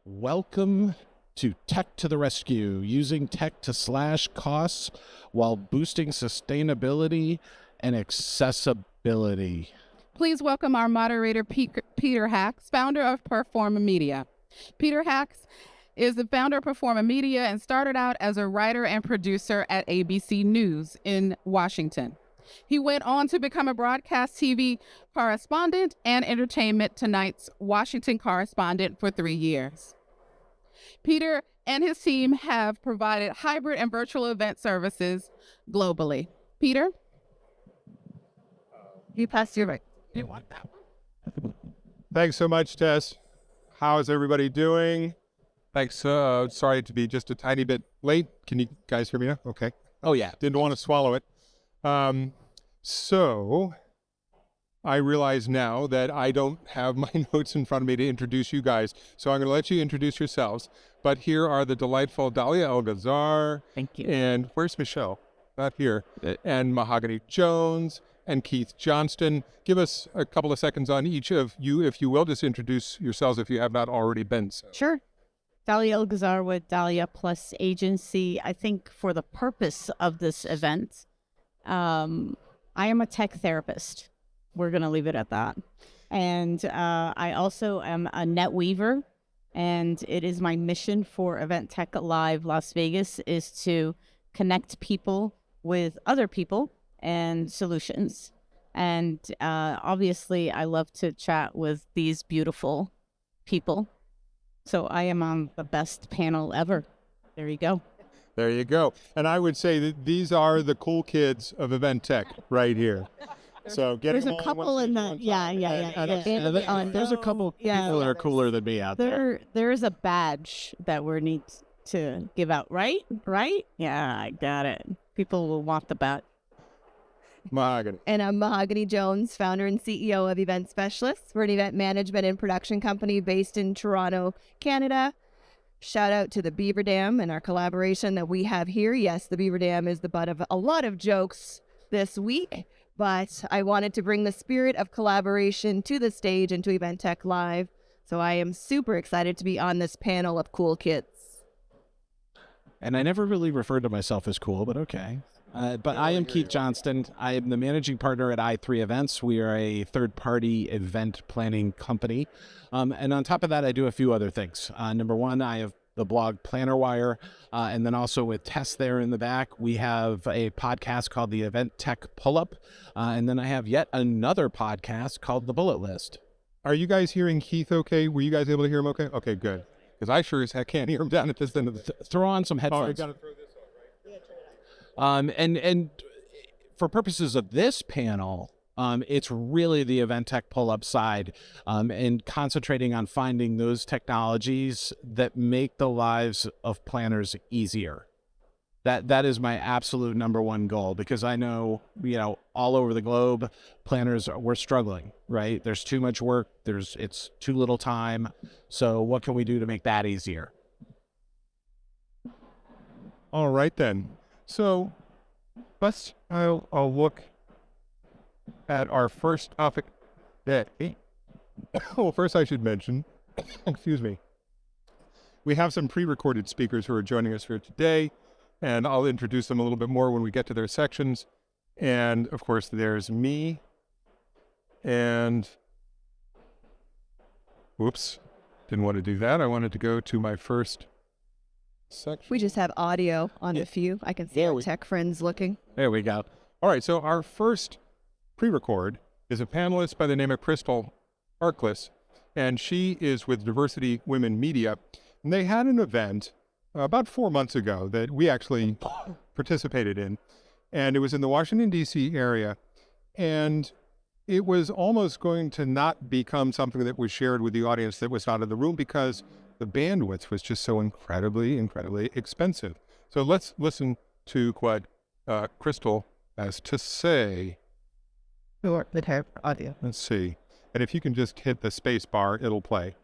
Welcome to Tech to the Rescue, using tech to slash costs while boosting sustainability and accessibility. Please welcome our moderator, Peter Hacks, founder of Performa Media. Peter Hacks is the founder of Performa Media and started out as a writer and producer at ABC News in Washington. He went on to become a broadcast TV correspondent and Entertainment Tonight's Washington correspondent for 3 years. Peter and his team have provided hybrid and virtual event services globally. Peter? You passed your right. You want that one? Thanks so much, Tess. How is everybody doing? Thanks. Sorry to be just a tiny bit late. Can you guys hear me now? Okay. Oh, yeah. Didn't want to swallow it. So I realize now that I don't have my notes in front of me to introduce you guys. So I'm going to let you introduce yourselves. But here are the delightful Dalia El-Ghazar. Thank you. And where's Michelle? Not here. And Mahogany Jones and Keith Johnston. Give us a couple of seconds on each of you, if you will. Just introduce yourselves if you have not already been so. Sure. Dalia El-Ghazar with Dalia Plus Agency. I think for the purpose of this event, I am a tech therapist. We're going to leave it at that. And I also am a net weaver. And it is my mission for Event Tech Live Las Vegas is to connect people with other people and solutions. And obviously, I love to chat with these beautiful people. So I am on the best panel ever. There you go. There you go. And I would say that these are the cool kids of Event Tech right here. So There's a couple in the There's a couple people that are cooler than me out there. There is a badge that we need to give out, right? Right? Yeah, I got it. People will want the badge. Mahogany. And I'm Mahogany Jones, founder and CEO of Event Specialists. We're an event management and production company based in Toronto, Canada. Shout out to the Beaver Dam and our collaboration that we have here. Yes, the Beaver Dam is the butt of a lot of jokes this week, but I wanted to bring the spirit of collaboration to the stage and to Event Tech Live. So I am super excited to be on this panel of cool kids. And I never really referred to myself as cool, but okay. But I am Keith Johnston. I am the managing partner at i3 Events. We are a third-party event planning company. And on top of that, I do a few other things. Number one, I have the blog PlannerWire. And then also with Tess there in the back, we have a podcast called the Event Tech Pull-Up. And then I have yet another podcast called The Bullet List. Are you guys hearing Keith okay? Were you guys able to hear him okay? Okay, good. Because I sure as heck can't hear him down at this end of the... Throw on some headphones. Oh, I gotta throw this on, right? And for purposes of this panel, it's really the Event Tech Pull-Up side, and concentrating on finding those technologies that make the lives of planners easier. That is my absolute number one goal, because I know, all over the globe, planners we're struggling, right? There's too much work. It's too little time. So what can we do to make that easier? All right, then. So I'll look at our first topic today. Well, first I should mention, excuse me, we have some pre-recorded speakers who are joining us here today, and I'll introduce them a little bit more when we get to their sections. And of course, there's me, and whoops, didn't want to do that. I wanted to go to my first section. We just have audio on a few. I can see our tech friends looking. There we go. All right, so our first pre-record is a panelist by the name of Crystal Arkless, and she is with Diversity Women Media. And they had an event about 4 months ago that we actually participated in, and it was in the Washington, D.C. area, and it was almost going to not become something that was shared with the audience that was not in the room because the bandwidth was just so incredibly, incredibly expensive. So let's listen to what Crystal has to say. The type audio. Let's see. And if you can just hit the space bar, it'll play.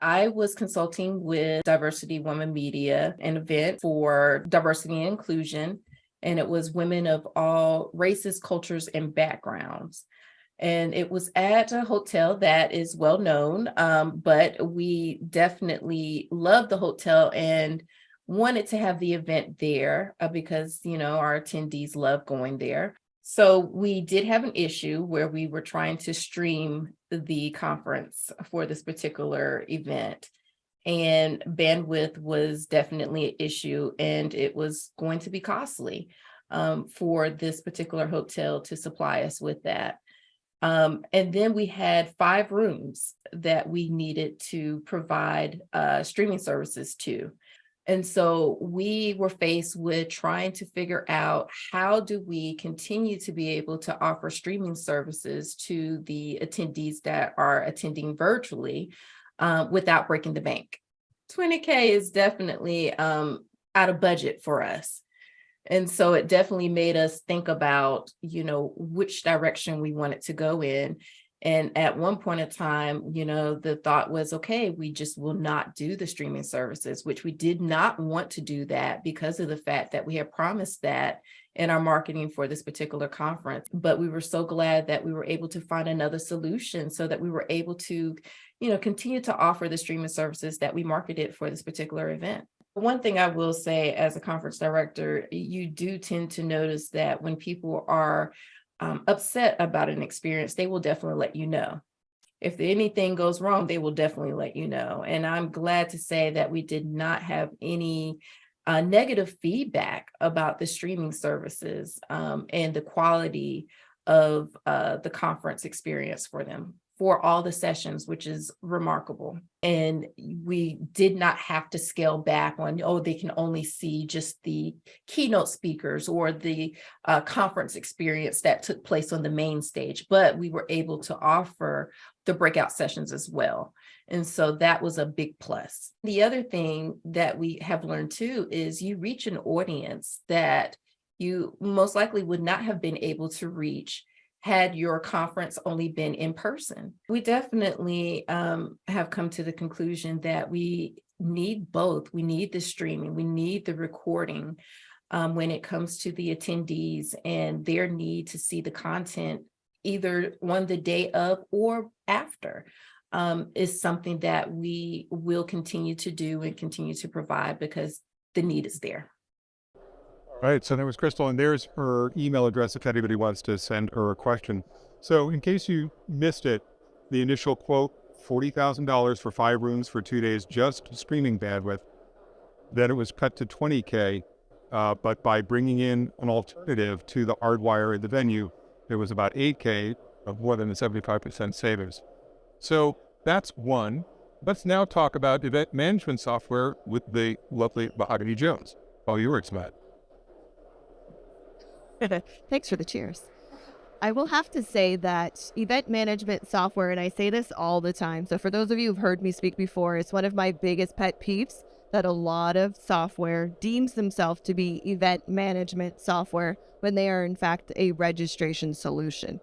I was consulting with Diversity Women Media, an event for diversity and inclusion, and it was women of all races, cultures, and backgrounds. And it was at a hotel that is well known, but we definitely loved the hotel and wanted to have the event there because, our attendees love going there. So we did have an issue where we were trying to stream the conference for this particular event. And bandwidth was definitely an issue, and it was going to be costly for this particular hotel to supply us with that. And then we had 5 rooms that we needed to provide streaming services to. And so we were faced with trying to figure out, how do we continue to be able to offer streaming services to the attendees that are attending virtually without breaking the bank. $20K is definitely out of budget for us. And so it definitely made us think about, which direction we wanted to go in. And at one point in time, the thought was, okay, we just will not do the streaming services, which we did not want to do that because of the fact that we had promised that in our marketing for this particular conference. But we were so glad that we were able to find another solution so that we were able to, continue to offer the streaming services that we marketed for this particular event. One thing I will say as a conference director, you do tend to notice that when people are upset about an experience, they will definitely let you know. If anything goes wrong, they will definitely let you know. And I'm glad to say that we did not have any negative feedback about the streaming services and the quality of the conference experience for them, for all the sessions, which is remarkable. And we did not have to scale back on, they can only see just the keynote speakers or the conference experience that took place on the main stage, but we were able to offer the breakout sessions as well. And so that was a big plus. The other thing that we have learned too is you reach an audience that you most likely would not have been able to reach had your conference only been in person. We definitely have come to the conclusion that we need both. We need the streaming, we need the recording when it comes to the attendees and their need to see the content either on the day of or after. Is something that we will continue to do and continue to provide because the need is there. Right. So there was Crystal, and there's her email address if anybody wants to send her a question. So in case you missed it, the initial quote, $40,000 for 5 rooms for 2 days, just streaming bandwidth. Then it was cut to $20K, but by bringing in an alternative to the hardwire in the venue, it was about $8K of more than a 75% savings. So that's one. Let's now talk about event management software with the lovely Mahogany Jones. All yours, Matt. Thanks for the cheers. I will have to say that event management software, and I say this all the time, so for those of you who've heard me speak before, it's one of my biggest pet peeves that a lot of software deems themselves to be event management software when they are in fact a registration solution.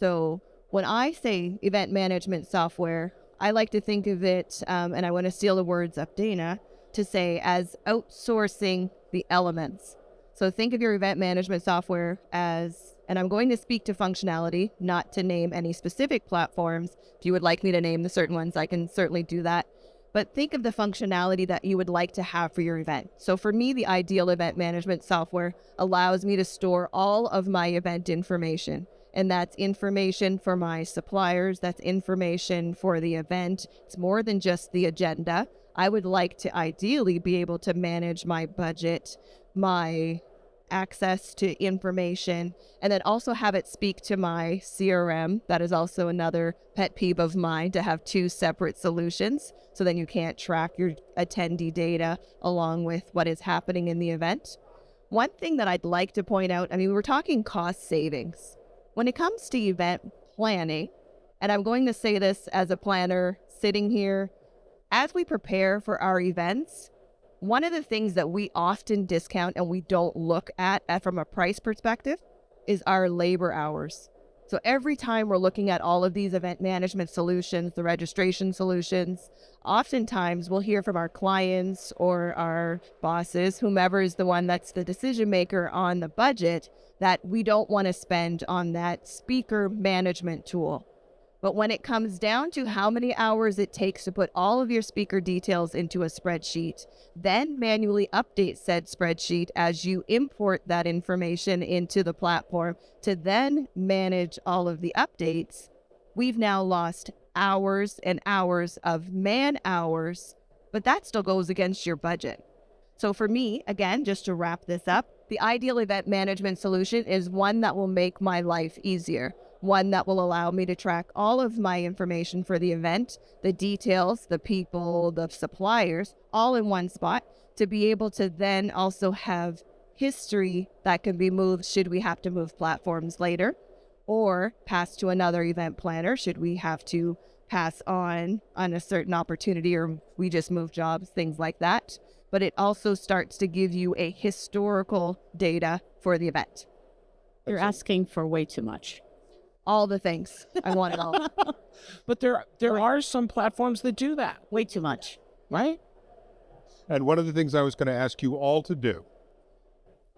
So when I say event management software, I like to think of it, and I want to steal the words of Dana, to say as outsourcing the elements. So think of your event management software as, and I'm going to speak to functionality, not to name any specific platforms. If you would like me to name the certain ones, I can certainly do that. But think of the functionality that you would like to have for your event. So for me, the ideal event management software allows me to store all of my event information. And that's information for my suppliers, that's information for the event. It's more than just the agenda. I would like to ideally be able to manage my budget, my access to information, and then also have it speak to my CRM. That is also another pet peeve of mine, to have 2 separate solutions. So then you can't track your attendee data along with what is happening in the event. One thing that I'd like to point out, we were talking cost savings. When it comes to event planning, and I'm going to say this as a planner sitting here, as we prepare for our events, one of the things that we often discount and we don't look at from a price perspective is our labor hours. So every time we're looking at all of these event management solutions, the registration solutions, oftentimes we'll hear from our clients or our bosses, whomever is the one that's the decision maker on the budget, that we don't want to spend on that speaker management tool. But when it comes down to how many hours it takes to put all of your speaker details into a spreadsheet, then manually update said spreadsheet as you import that information into the platform to then manage all of the updates, we've now lost hours and hours of man hours, but that still goes against your budget. So for me, again, just to wrap this up, the ideal event management solution is one that will make my life easier. One that will allow me to track all of my information for the event, the details, the people, the suppliers, all in one spot, to be able to then also have history that can be moved should we have to move platforms later, or pass to another event planner should we have to pass on a certain opportunity, or we just move jobs, things like that. But it also starts to give you a historical data for the event. You're asking for way too much. All the things. I want it all. But there are some platforms that do that, Way too much. right? And one of the things I was going to ask you all to do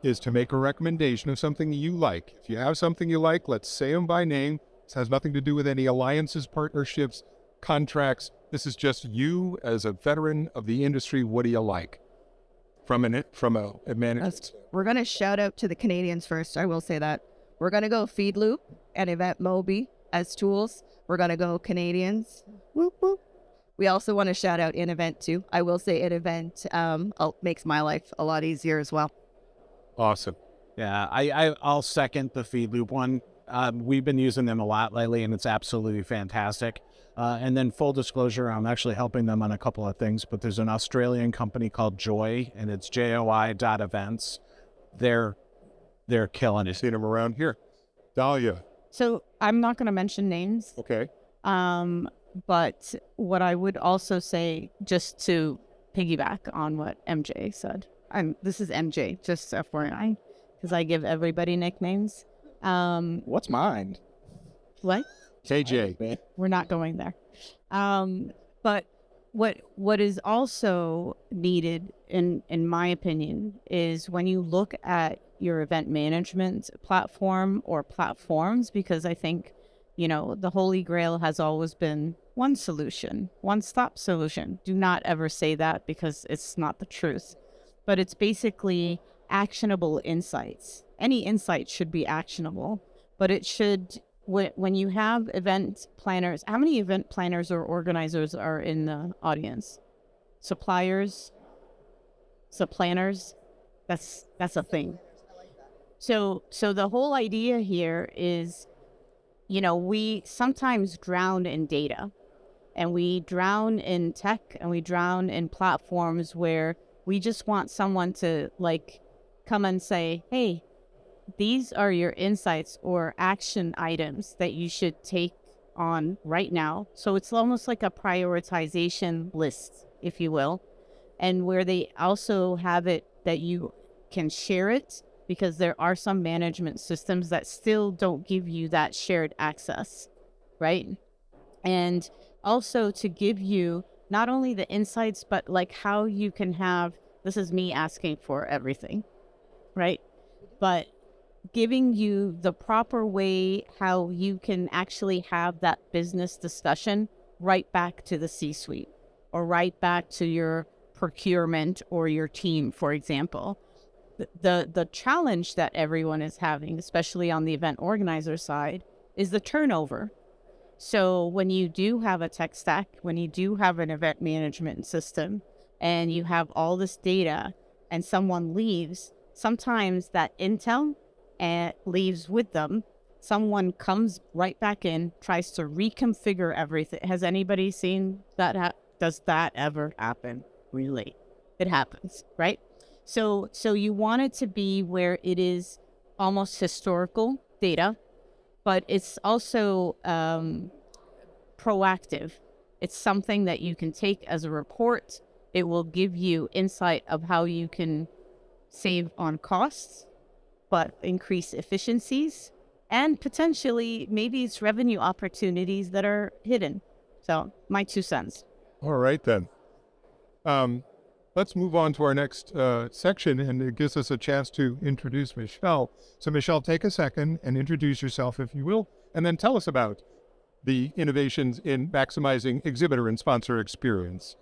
is to make a recommendation of something you like. If you have something you like, let's say them by name. This has nothing to do with any alliances, partnerships, contracts. This is just you as a veteran of the industry. What do you like from a management? We're going to shout out to the Canadians first. I will say that. We're going to go Feedloop and Event Mobi as tools. We're going to go Canadians. Whoop, whoop. We also want to shout out InEvent too. I will say InEvent makes my life a lot easier as well. Awesome. Yeah, I'll second the Feedloop one. We've been using them a lot lately, and it's absolutely fantastic. And then full disclosure, I'm actually helping them on a couple of things, but there's an Australian company called Joy, and it's joi.events. They're killing it. Seen them around here. Dahlia. So I'm not going to mention names. Okay. But what I would also say, just to piggyback on what MJ said, this is MJ, just FYI, because I give everybody nicknames. What's mine? What? KJ. We're not going there. But what is also needed, in my opinion, is when you look at your event management platform or platforms, because I think, the Holy Grail has always been one solution, one-stop solution. Do not ever say that, because it's not the truth. But it's basically actionable insights. Any insight should be actionable, but it should, when you have event planners, how many event planners or organizers are in the audience? Suppliers, planners, that's a thing. So the whole idea here is, we sometimes drown in data, and we drown in tech, and we drown in platforms where we just want someone to come and say, hey, these are your insights or action items that you should take on right now. So it's almost like a prioritization list, if you will, and where they also have it that you can share it, because there are some management systems that still don't give you that shared access, right? And also to give you not only the insights, but how you can have, this is me asking for everything, right? But giving you the proper way how you can actually have that business discussion right back to the C-suite, or right back to your procurement or your team, for example. The challenge that everyone is having, especially on the event organizer side, is the turnover. So when you do have a tech stack, when you do have an event management system, and you have all this data, and someone leaves, sometimes that intel leaves with them. Someone comes right back in, tries to reconfigure everything. Has anybody seen that? Does that ever happen? Really? It happens, right? So you want it to be where it is almost historical data, but it's also proactive. It's something that you can take as a report. It will give you insight of how you can save on costs, but increase efficiencies, and potentially maybe it's revenue opportunities that are hidden. So my 2 cents. All right, then. Let's move on to our next section, and it gives us a chance to introduce Michelle. So, Michelle, take a second and introduce yourself, if you will, and then tell us about the innovations in maximizing exhibitor and sponsor experience.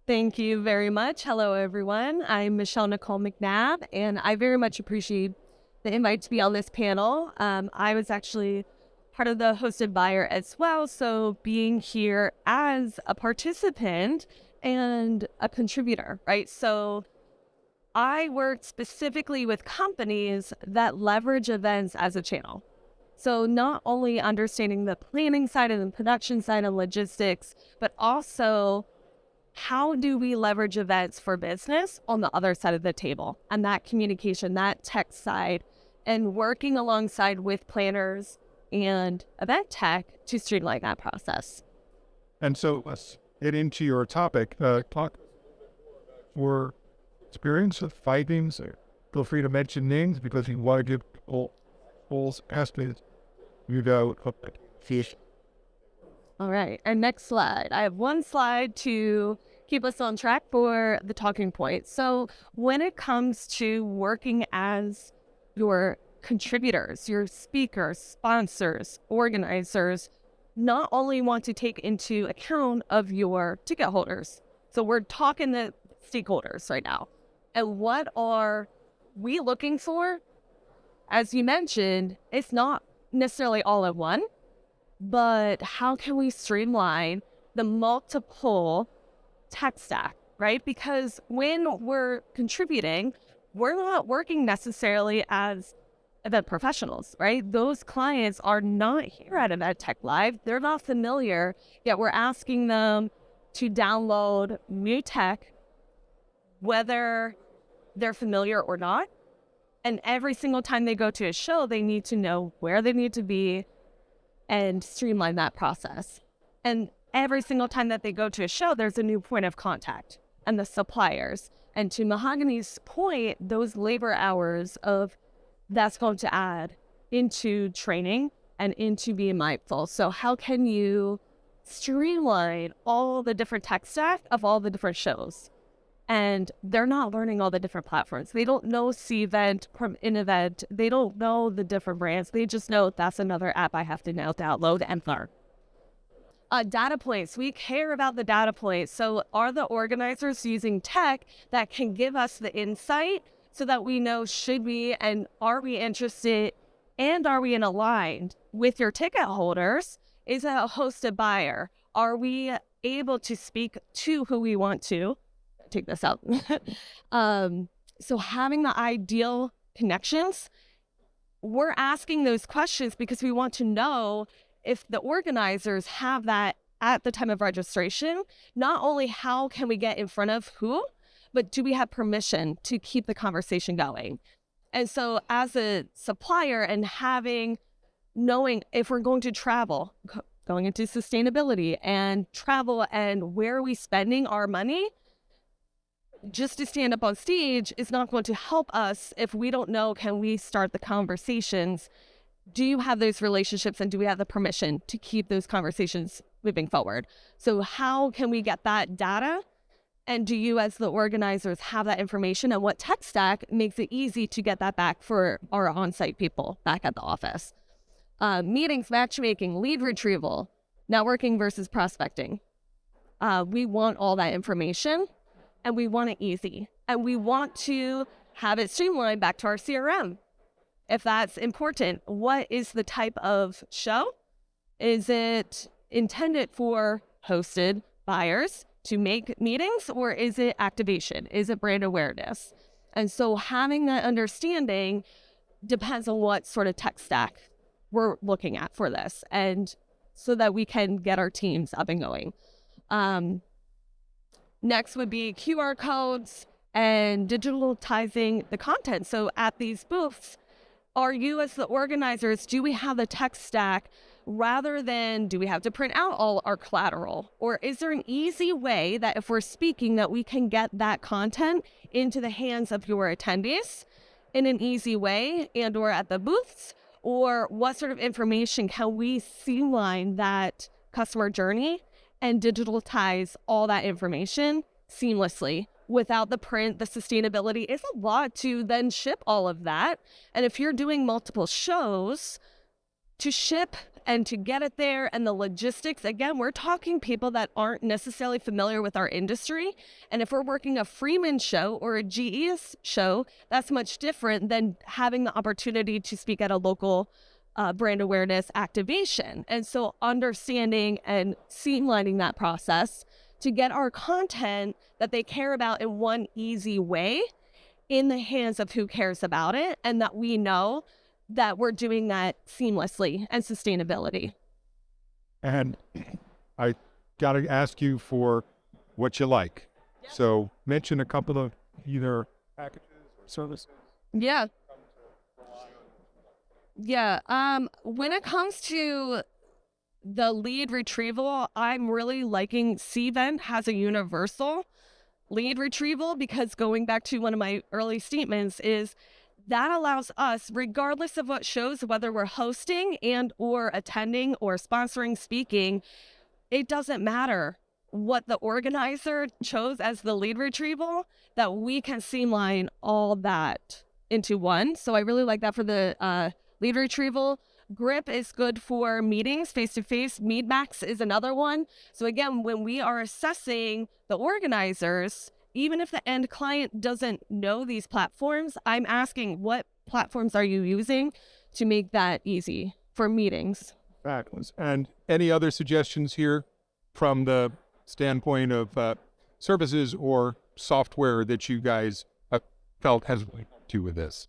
Thank you very much. Hello, everyone. I'm Michelle Nicole McNabb, and I very much appreciate the invite to be on this panel. I was actually part of the hosted buyer as well, so being here as a participant and a contributor, right? So I work specifically with companies that leverage events as a channel. So not only understanding the planning side and the production side and logistics, but also how do we leverage events for business on the other side of the table, and that communication, that tech side, and working alongside with planners and event tech to streamline that process. And so let's get into your topic. Talk for experience of findings. Feel free to mention names because you want to give all estimates. You go fish. All right, and next slide. I have one slide to keep us on track for the talking points. So when it comes to working as your contributors, your speakers, sponsors, organizers, not only want to take into account of your ticket holders. So we're talking the stakeholders right now. And what are we looking for? As you mentioned, it's not necessarily all at one, but how can we streamline the multiple tech stack, right? Because when we're contributing, we're not working necessarily as event professionals, right? Those clients are not here at Event Tech Live. They're not familiar, yet we're asking them to download new tech, whether they're familiar or not. And every single time they go to a show, they need to know where they need to be and streamline that process. And every single time that they go to a show, there's a new point of contact and the suppliers. And to Mahogany's point, those labor hours of that's going to add into training and into being mindful. So how can you streamline all the different tech stack of all the different shows? And they're not learning all the different platforms. They don't know Cvent from InEvent. They don't know the different brands. They just know that's another app I have to now download and learn. Data points. We care about the data points. So are the organizers using tech that can give us the insight so that we know should we and are we interested and are we in aligned with your ticket holders? Is it a hosted buyer? Are we able to speak to who we want to? Take this out. So having the ideal connections, we're asking those questions because we want to know if the organizers have that at the time of registration. Not only how can we get in front of who, but do we have permission to keep the conversation going? And so as a supplier and knowing if we're going to travel, going into sustainability and travel and where are we spending our money, just to stand up on stage is not going to help us if we don't know, can we start the conversations? Do you have those relationships and do we have the permission to keep those conversations moving forward? So how can we get that data? And do you as the organizers have that information, and what tech stack makes it easy to get that back for our on-site people back at the office? Meetings, matchmaking, lead retrieval, networking versus prospecting. We want all that information. And we want it easy. And we want to have it streamlined back to our CRM. If that's important, what is the type of show? Is it intended for hosted buyers to make meetings, or is it activation? Is it brand awareness? And so having that understanding depends on what sort of tech stack we're looking at for this, and so that we can get our teams up and going. Next would be QR codes and digitalizing the content. So at these booths, are you as the organizers, do we have the tech stack rather than do we have to print out all our collateral? Or is there an easy way that if we're speaking that we can get that content into the hands of your attendees in an easy way and or at the booths? Or what sort of information can we streamline that customer journey and digitalize all that information seamlessly without the print, the sustainability? It's a lot to then ship all of that. And if you're doing multiple shows, to ship and to get it there and the logistics, again, we're talking people that aren't necessarily familiar with our industry. And if we're working a Freeman show or a GE's show, that's much different than having the opportunity to speak at a local brand awareness activation. And so understanding and streamlining that process to get our content that they care about in one easy way in the hands of who cares about it, and that we know that we're doing that seamlessly and sustainability. And I got to ask you for what you like. So mention a couple of either packages or services. Yeah. When it comes to the lead retrieval, I'm really liking Cvent has a universal lead retrieval, because going back to one of my early statements is that allows us, regardless of what shows, whether we're hosting and or attending or sponsoring, speaking, it doesn't matter what the organizer chose as the lead retrieval, that we can streamline all that into one. So I really like that for the lead retrieval. Grip is good for meetings, face-to-face. Meetmax is another one. So again, when we are assessing the organizers, even if the end client doesn't know these platforms, I'm asking, what platforms are you using to make that easy for meetings? Fabulous. And any other suggestions here from the standpoint of services or software that you guys felt has linked to with this?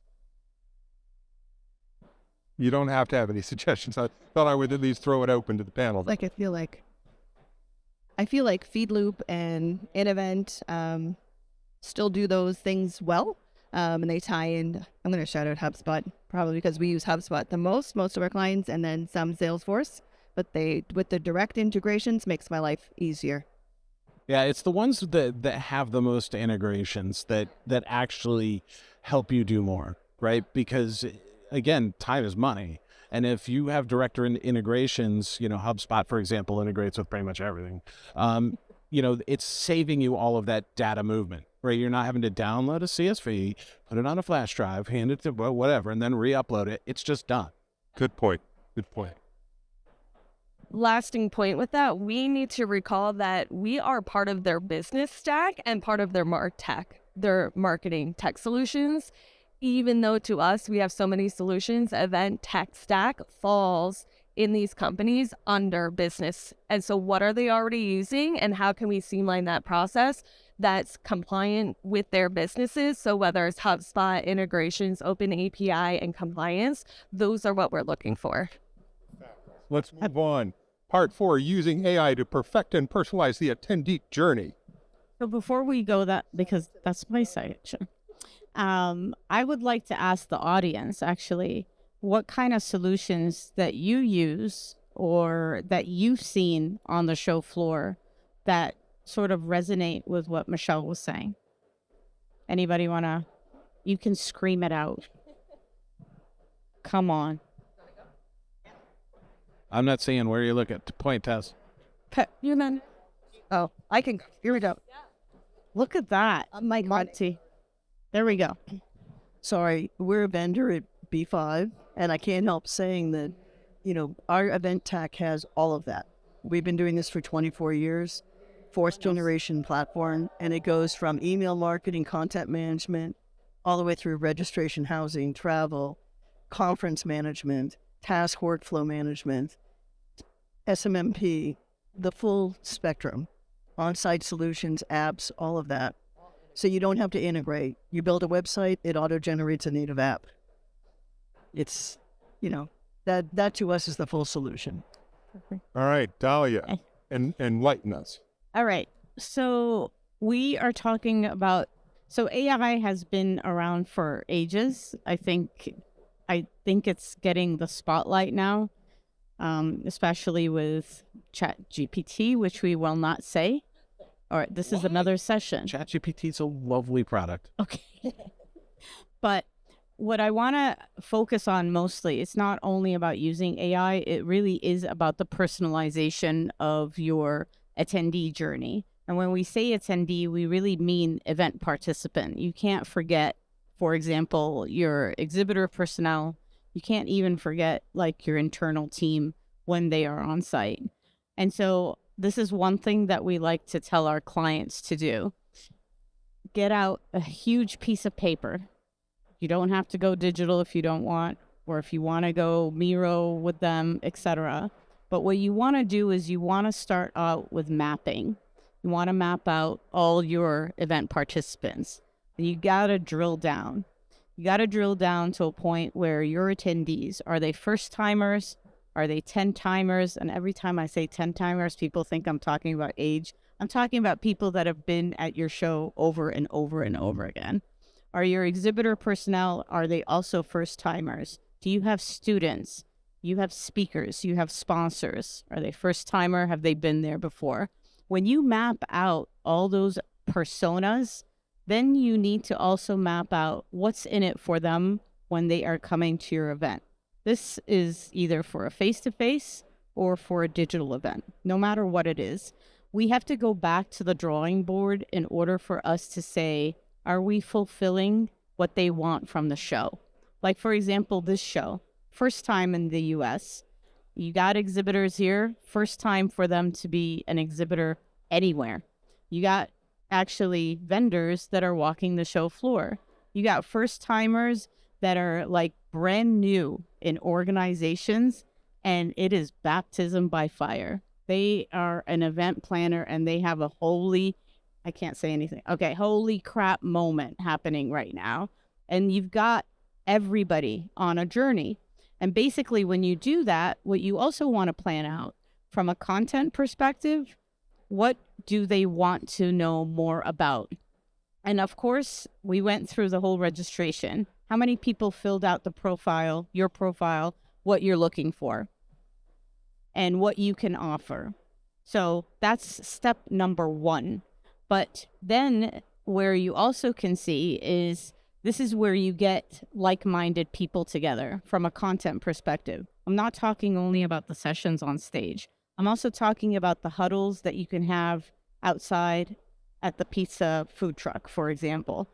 You don't have to have any suggestions. I thought I would at least throw it open to the panel. I feel like Feedloop and InEvent still do those things well, and they tie in. I'm going to shout out HubSpot, probably because we use HubSpot the most of our clients, and then some Salesforce. But they, with the direct integrations, makes my life easier. Yeah, it's the ones that have the most integrations that actually help you do more, right? Because again, time is money. And if you have direct integrations, HubSpot, for example, integrates with pretty much everything. It's saving you all of that data movement, right? You're not having to download a CSV, put it on a flash drive, hand it to whatever, and then re-upload it. It's just done. Good point. Good point. Lasting point with that, we need to recall that we are part of their business stack and part of their their marketing tech solutions. Even though to us, we have so many solutions, event tech stack falls in these companies under business. And so what are they already using, and how can we streamline that process that's compliant with their businesses? So whether it's HubSpot, integrations, open API, and compliance, those are what we're looking for. Let's move on. Part 4, using AI to perfect and personalize the attendee journey. So before we go because that's my section, I would like to ask the audience, actually, what kind of solutions that you use or that you've seen on the show floor that sort of resonate with what Michelle was saying. Anybody you can scream it out. Come on. I'm not seeing where you look at to point, Tess. You know. Oh, I can. Here we go. Look at that. Monty. There we go. Sorry, we're a vendor at B5, and I can't help saying that, our event tech has all of that. We've been doing this for 24 years, fourth generation platform, and it goes from email marketing, content management, all the way through registration, housing, travel, conference management, task workflow management, SMMP, the full spectrum, on-site solutions, apps, all of that. So you don't have to integrate. You build a website, it auto-generates a native app. It's, that to us is the full solution. All right, Dahlia, enlighten us. All right. So we are talking about, AI has been around for ages. I think it's getting the spotlight now, especially with ChatGPT, which we will not say. All right, this is another session. ChatGPT is a lovely product. Okay. But what I want to focus on mostly, it's not only about using AI, it really is about the personalization of your attendee journey. And when we say attendee, we really mean event participant. You can't forget, for example, your exhibitor personnel. You can't even forget like your internal team when they are on site. And so this is one thing that we like to tell our clients to do. Get out a huge piece of paper. You don't have to go digital if you don't want, or if you want to go Miro with them, etc. But what you want to do is you want to start out with mapping. You want to map out all your event participants. And you got to drill down. You got to drill down to a point where your attendees, are they first timers? Are they 10 timers? And every time I say 10 timers, people think I'm talking about age. I'm talking about people that have been at your show over and over and over again. Are your exhibitor personnel, are they also first timers? Do you have students? You have speakers, you have sponsors. Are they first timer? Have they been there before? When you map out all those personas, then you need to also map out what's in it for them when they are coming to your event. This is either for a face-to-face or for a digital event, no matter what it is. We have to go back to the drawing board in order for us to say, are we fulfilling what they want from the show? Like, for example, this show, first time in the US. You got exhibitors here, first time for them to be an exhibitor anywhere. You got actually vendors that are walking the show floor. You got first timers that are like brand new in organizations, and it is baptism by fire. They are an event planner and they have a holy crap moment happening right now. And you've got everybody on a journey. And basically when you do that, what you also want to plan out from a content perspective, what do they want to know more about? And of course, we went through the whole registration. How many people filled out the profile, your profile, what you're looking for, and what you can offer? So that's step number one. But then where you also can see is this is where you get like-minded people together from a content perspective. I'm not talking only about the sessions on stage. I'm also talking about the huddles that you can have outside at the pizza food truck, for example.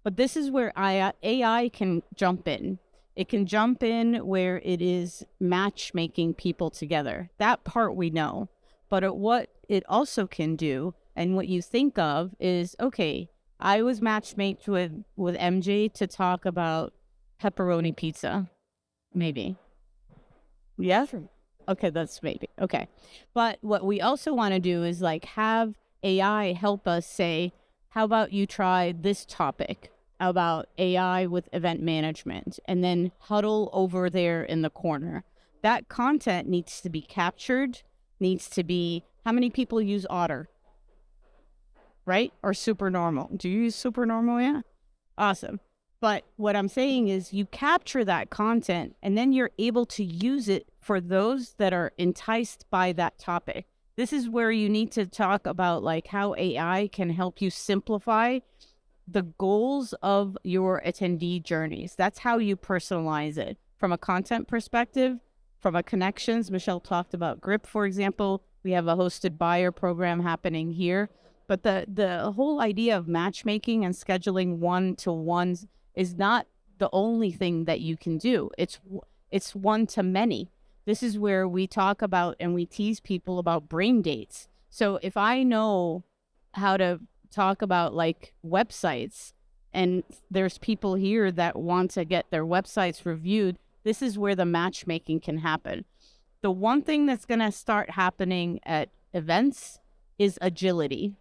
But this is where AI can jump in. It can jump in where it is matchmaking people together. That part we know. But what it also can do, and what you think of is, okay, I was matchmaked with MJ to talk about pepperoni pizza. Maybe. Yeah? Okay, that's maybe. Okay. But what we also want to do is like have AI help us say, how about you try this topic about AI with event management, and then huddle over there in the corner. That content needs to be captured, needs to be, how many people use Otter? Right? Or Supernormal. Do you use Supernormal yet? Awesome. But what I'm saying is you capture that content and then you're able to use it for those that are enticed by that topic. This is where you need to talk about like how AI can help you simplify the goals of your attendee journeys. That's how you personalize it. From a content perspective, from a connections, Michelle talked about GRIP, for example. We have a hosted buyer program happening here. But the whole idea of matchmaking and scheduling one-to-ones is not the only thing that you can do. It's one-to-many. This is where we talk about and we tease people about brain dates. So if I know how to talk about like websites, and there's people here that want to get their websites reviewed, this is where the matchmaking can happen. The one thing that's going to start happening at events is agility,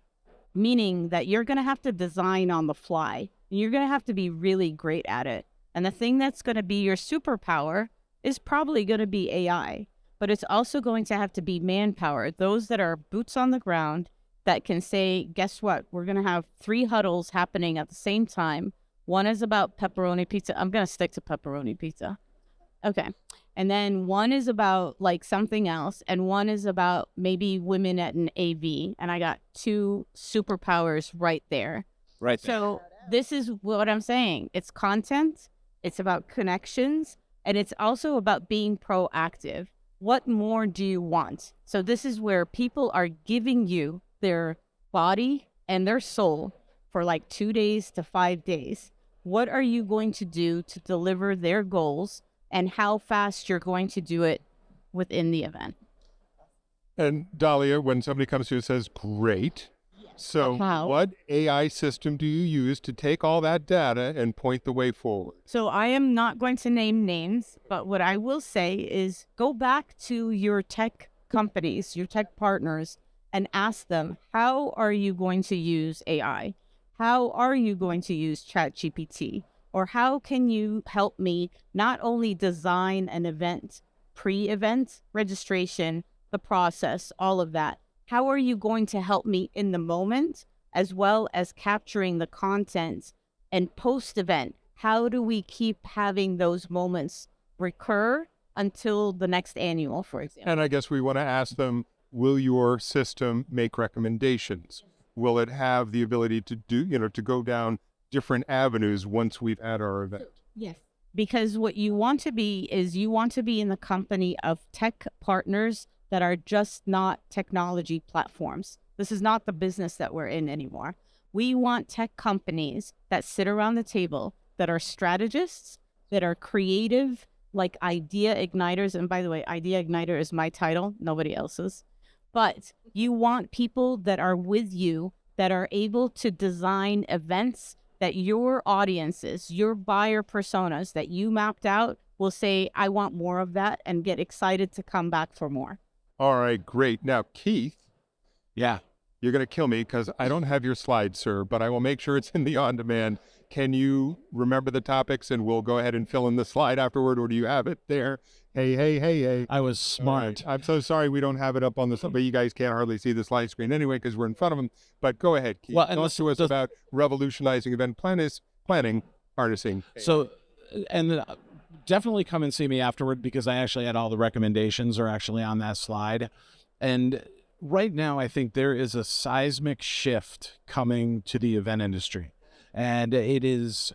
meaning that you're going to have to design on the fly. And you're going to have to be really great at it. And the thing that's going to be your superpower is probably going to be AI, but it's also going to have to be manpower, those that are boots on the ground that can say, guess what? We're going to have 3 huddles happening at the same time. One is about pepperoni pizza. I'm going to stick to pepperoni pizza. Okay. And then one is about like something else. And one is about maybe women at an AV. And I got 2 superpowers right there. Right there. So this is what I'm saying. It's content, it's about connections, and it's also about being proactive. What more do you want? So this is where people are giving you their body and their soul for like 2 days to 5 days. What are you going to do to deliver their goals, and how fast you're going to do it within the event? And Dahlia, when somebody comes to you and says, great, so How? what AI system do you use to take all that data and point the way forward? So I am not going to name names, but what I will say is go back to your tech companies, your tech partners, and ask them, how are you going to use AI? How are you going to use ChatGPT? Or how can you help me not only design an event, pre-event registration, the process, all of that? How are you going to help me in the moment, as well as capturing the content and post-event? How do we keep having those moments recur until the next annual, for example? And I guess we want to ask them, will your system make recommendations? Will it have the ability to do, to go down different avenues once we've had our event? Yes. Because what you want to be is you want to be in the company of tech partners that are just not technology platforms. This is not the business that we're in anymore. We want tech companies that sit around the table, that are strategists, that are creative, like idea igniters. And by the way, idea igniter is my title, nobody else's. But you want people that are with you, that are able to design events that your audiences, your buyer personas that you mapped out will say, I want more of that, and get excited to come back for more. All right, great. Now, Keith, Yeah. you're going to kill me because I don't have your slide, sir, but I will make sure it's in the on-demand. Can you remember the topics and we'll go ahead and fill in the slide afterward, or do you have it there? Hey. I was All smart. right. I'm so sorry we don't have it up on the, but you guys can't hardly see the slide screen anyway because we're in front of them. But go ahead, Keith. Well, and Talk let's- to us let's- about revolutionizing event planning, harnessing. So, and definitely come and see me afterward, because I actually had all the recommendations are actually on that slide. And right now, I think there is a seismic shift coming to the event industry, and it is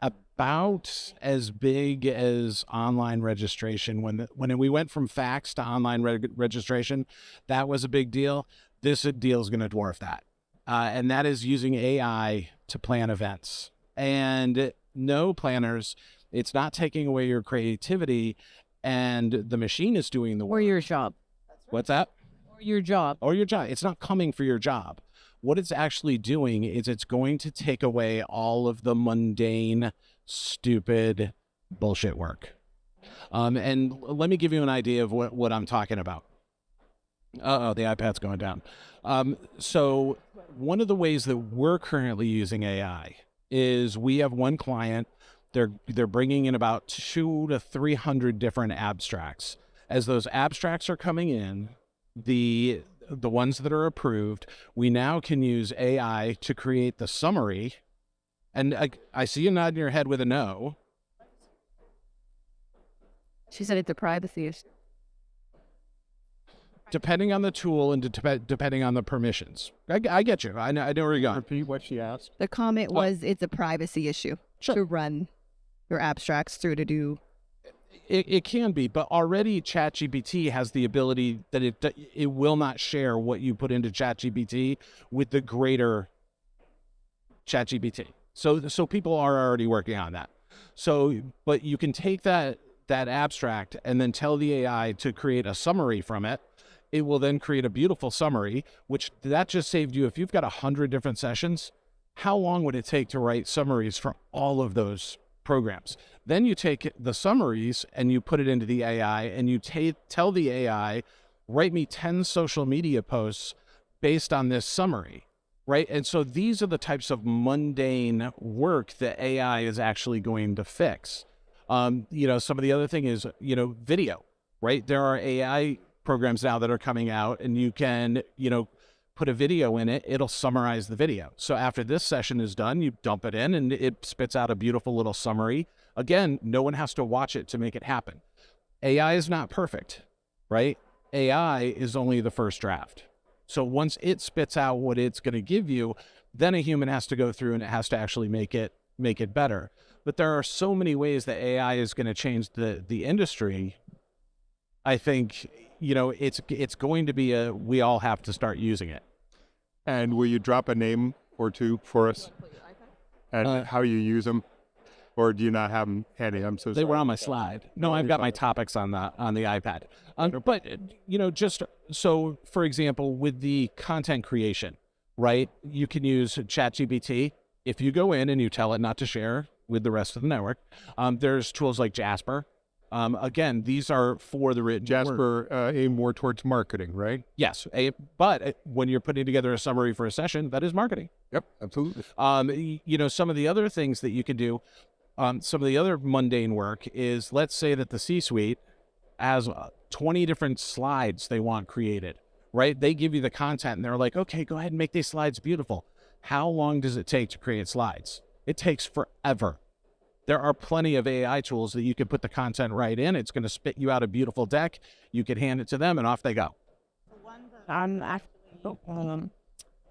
about as big as online registration. When we went from fax to online registration, that was a big deal. This deal is going to dwarf that, and that is using AI to plan events. And no, planners, it's not taking away your creativity, and the machine is doing the Or work. your job. What's that? Or your job. Or your job. It's not coming for your job. What it's actually doing is it's going to take away all of the mundane, stupid bullshit work. And let me give you an idea of what I'm talking about. Uh-oh, the iPad's going down. So one of the ways that we're currently using AI is we have one client. They're bringing in about 200 to 300 different abstracts. As those abstracts are coming in, the ones that are approved, we now can use AI to create the summary. And I see you nodding your head with a no. She said it's a privacy issue. Depending on the tool and depending on the permissions. I get you. I know where you're going. Repeat what she asked. The comment was it's a privacy issue to run your abstracts through to do. It can be, but already ChatGPT has the ability that it will not share what you put into ChatGPT with the greater ChatGPT. So people are already working on that. So, but you can take that abstract and then tell the AI to create a summary from it. It will then create a beautiful summary, which that just saved you. If you've got 100 different sessions, how long would it take to write summaries for all of those programs? Then you take the summaries and you put it into the AI, and you tell the AI, write me 10 social media posts based on this summary, right? And so these are the types of mundane work that AI is actually going to fix. Some of the other thing is, video, right? There are AI programs now that are coming out, and you can, put a video in it, it'll summarize the video. So after this session is done, you dump it in and it spits out a beautiful little summary. Again, no one has to watch it to make it happen. AI is not perfect, right? AI is only the first draft. So once it spits out what it's going to give you, then a human has to go through and it has to actually make it better. but there are so many ways that AI is going to change the industry. I think, it's going to be we all have to start using it. And will you drop a name or two for us and how you use them? Or do you not have them handy? I'm so sorry. They were on my slide. No, I've got my topics on the iPad. But just so, for example, with the content creation, right? You can use ChatGPT. If you go in and you tell it not to share with the rest of the network, there's tools like Jasper. Again, these are for the written word. Jasper aim more towards marketing, right? Yes, but when you're putting together a summary for a session, that is marketing. Yep, absolutely. Some of the other things that you can do, some of the other mundane work is, let's say that the C-suite has 20 different slides they want created, right? They give you the content and they're like, okay, go ahead and make these slides beautiful. How long does it take to create slides? It takes forever. There are plenty of AI tools that you can put the content right in. It's going to spit you out a beautiful deck. You can hand it to them and off they go. The one that I'm actually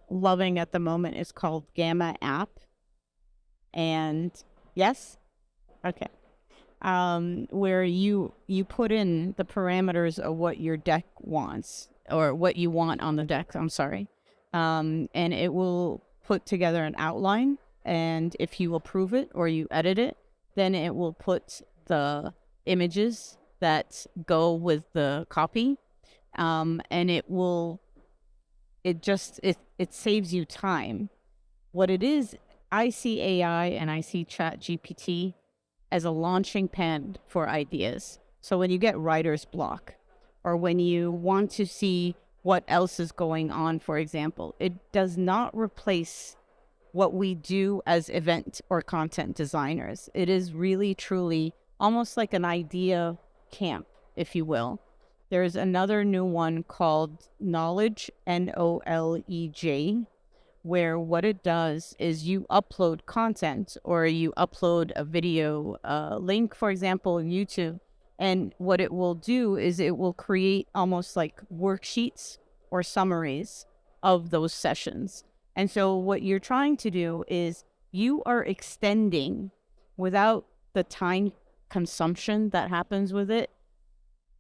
loving at the moment is called Gamma App. And yes? Okay. Where you put in the parameters of what your deck wants, or what you want on the deck, I'm sorry. And it will put together an outline. And if you approve it or you edit it, then it will put the images that go with the copy. And it saves you time. What it is, I see AI and I see ChatGPT as a launching pad for ideas. So when you get writer's block, or when you want to see what else is going on, for example, it does not replace what we do as event or content designers. It is really, truly almost like an idea camp, if you will. There's another new one called Knowledge, Knowledge, where what it does is you upload content, or you upload a video link, for example, in YouTube. And what it will do is it will create almost like worksheets or summaries of those sessions. And so what you're trying to do is you are extending, without the time consumption that happens with it,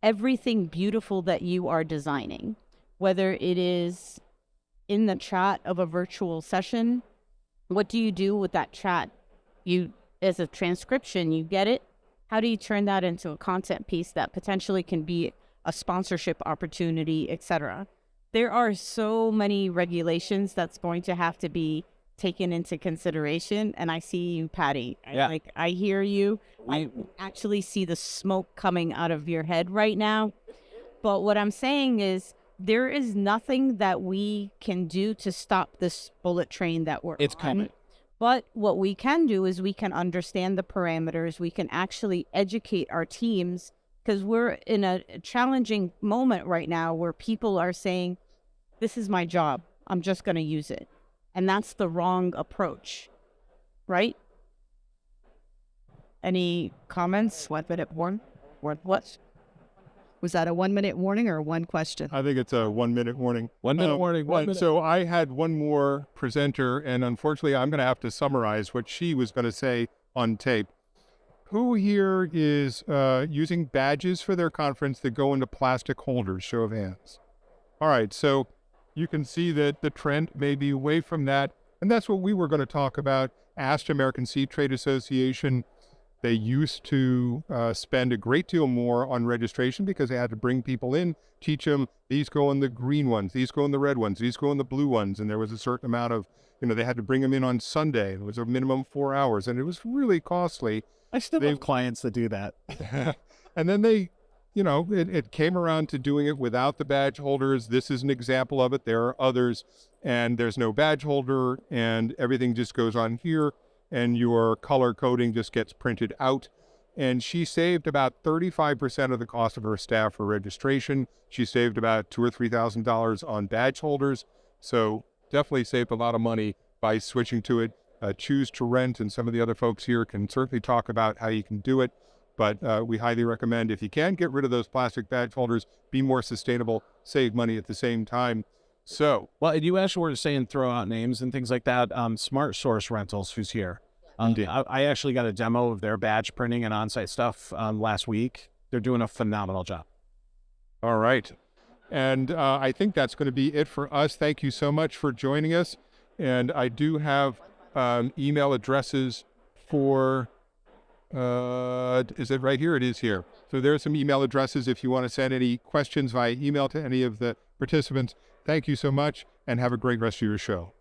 everything beautiful that you are designing, whether it is in the chat of a virtual session. What do you do with that chat? As a transcription, you get it. How do you turn that into a content piece that potentially can be a sponsorship opportunity, etc.? There are so many regulations that's going to have to be taken into consideration. And I see you, Patty. Yeah. I hear you. I actually see the smoke coming out of your head right now. But what I'm saying is, there is nothing that we can do to stop this bullet train that we're It's on. coming. But what we can do is we can understand the parameters. We can actually educate our teams, because we're in a challenging moment right now where people are saying, this is my job, I'm just going to use it. And that's the wrong approach, right? Any comments? 1 minute warning. What? Was that a 1 minute warning or one question? I think it's a 1 minute warning. 1 minute warning. 1 minute. So I had one more presenter, and unfortunately, I'm going to have to summarize what she was going to say on tape. Who here is using badges for their conference that go into plastic holders? Show of hands. All right, so you can see that the trend may be away from that, and that's what we were going to talk about. Asked American Seed Trade Association. They used to spend a great deal more on registration because they had to bring people in, teach them, these go in the green ones, these go in the red ones, these go in the blue ones. And there was a certain amount of, they had to bring them in on Sunday. It was a minimum 4 hours, and it was really costly. I still have clients that do that. And then they, it came around to doing it without the badge holders. This is an example of it. There are others, and there's no badge holder, and everything just goes on here, and your color coding just gets printed out. And she saved about 35% of the cost of her staff for registration. She saved about $2,000 or $3,000 on badge holders. So definitely saved a lot of money by switching to it. Choose to Rent and some of the other folks here can certainly talk about how you can do it. But we highly recommend, if you can, get rid of those plastic badge holders, be more sustainable, save money at the same time. So, well, and you actually were saying throw out names and things like that. Smart Source Rentals, who's here, Indeed. I actually got a demo of their badge printing and on-site stuff last week. They're doing a phenomenal job. All right. And I think that's going to be it for us. Thank you so much for joining us. And I do have email addresses for, is it right here? It is here. So there are some email addresses if you want to send any questions via email to any of the participants. Thank you so much and have a great rest of your show.